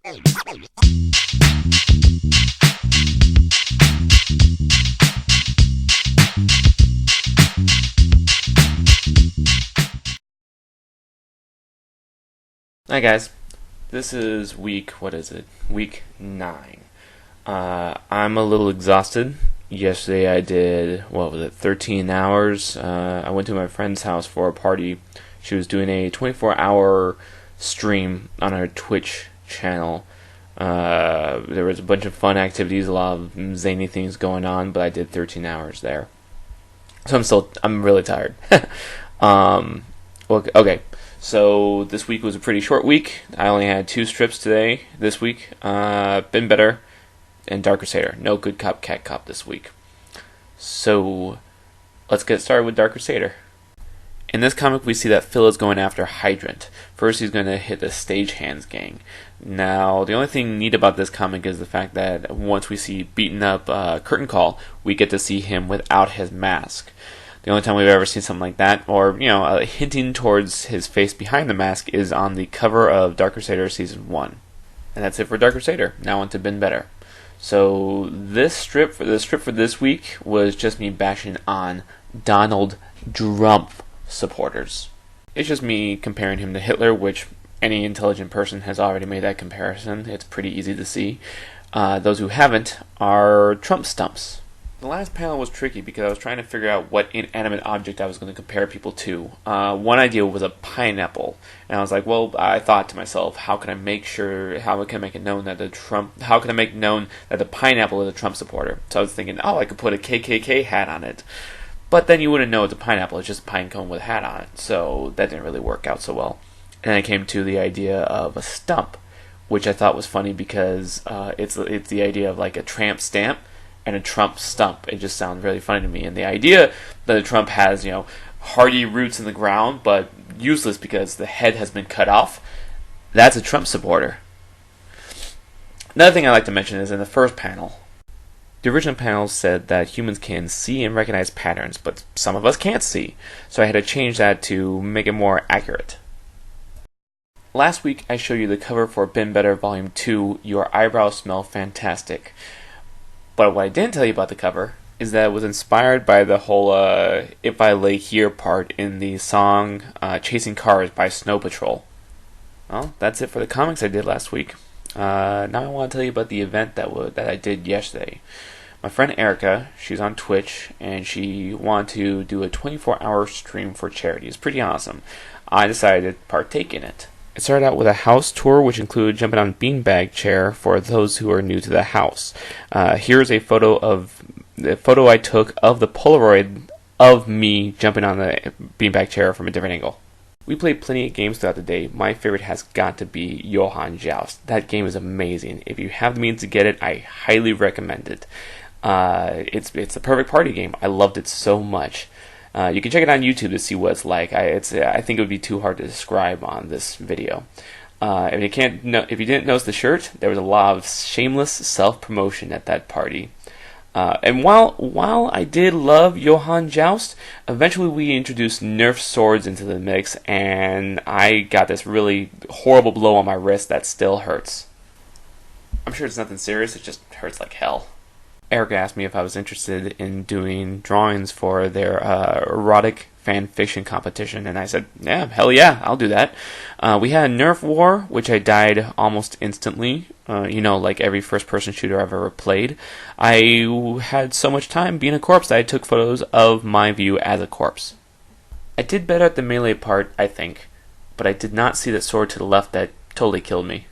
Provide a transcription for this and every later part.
Hi guys, this is Week 9. I'm a little exhausted. Yesterday I did, 13 hours. I went to my friend's house for a party. She was doing a 24-hour stream on her Twitch channel. There was a bunch of fun activities, a lot of zany things going on, but I did 13 hours there. So I'm really tired. Okay. So this week was a pretty short week. I only had 2 strips today, this week. Been Better and Dark Crusader. No Good Cop, Cat Cop this week. So let's get started with Dark Crusader. In this comic, we see that Phil is going after Hydrant. First, he's going to hit the Stagehands gang. Now, the only thing neat about this comic is the fact that once we see beaten up Curtain Call, we get to see him without his mask. The only time we've ever seen something like that, or hinting towards his face behind the mask, is on the cover of Dark Crusader Season 1. And that's it for Dark Crusader. Now on to Been Better. So the strip for this week was just me bashing on Donald Trump supporters. It's just me comparing him to Hitler, which any intelligent person has already made that comparison. It's pretty easy to see. Those who haven't are Trump stumps. The last panel was tricky because I was trying to figure out what inanimate object I was going to compare people to. One idea was a pineapple, and I was like, I thought to myself, how can I make it known that the pineapple is a Trump supporter? So I was thinking, I could put a KKK hat on it, but then you wouldn't know it's a pineapple; it's just a pine cone with a hat on it. So that didn't really work out so well. And then I came to the idea of a stump, which I thought was funny because it's the idea of like a tramp stamp and a Trump stump. It just sounds really funny to me. And the idea that a Trump has, hardy roots in the ground, but useless because the head has been cut off, that's a Trump supporter. Another thing I'd like to mention is in the first panel. The original panel said that humans can see and recognize patterns, but some of us can't see. So I had to change that to make it more accurate. Last week I showed you the cover for Been Better Volume 2, Your Eyebrows Smell Fantastic. But what I didn't tell you about the cover is that it was inspired by the whole If I Lay Here part in the song Chasing Cars by Snow Patrol. Well, that's it for the comics I did last week. Now I want to tell you about the event that I did yesterday. My friend Erica, she's on Twitch, and she wanted to do a 24-hour stream for charity. It's pretty awesome. I decided to partake in it. It started out with a house tour, which included jumping on a beanbag chair for those who are new to the house. Here's a photo I took of the Polaroid of me jumping on the beanbag chair from a different angle. We played plenty of games throughout the day. My favorite has got to be Johann Joust. That game is amazing. If you have the means to get it, I highly recommend it. It's the perfect party game. I loved it so much. You can check it on YouTube to see what it's like. I think it would be too hard to describe on this video. If you didn't notice the shirt, there was a lot of shameless self-promotion at that party. And while I did love Johann Joust, eventually we introduced Nerf swords into the mix, and I got this really horrible blow on my wrist that still hurts. I'm sure it's nothing serious, it just hurts like hell. Erica asked me if I was interested in doing drawings for their erotic fan fiction competition, and I said, yeah, hell yeah, I'll do that. We had a Nerf war, which I died almost instantly, like every first-person shooter I've ever played. I had so much time being a corpse that I took photos of my view as a corpse. I did better at the melee part, I think, but I did not see that sword to the left that totally killed me.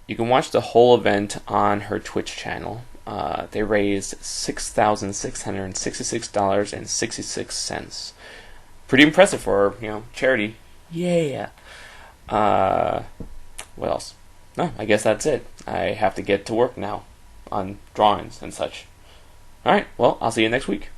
You can watch the whole event on her Twitch channel. They raised $6,666.66. Pretty impressive for, charity. Yeah. What else? No, I guess that's it. I have to get to work now on drawings and such. Alright, well, I'll see you next week.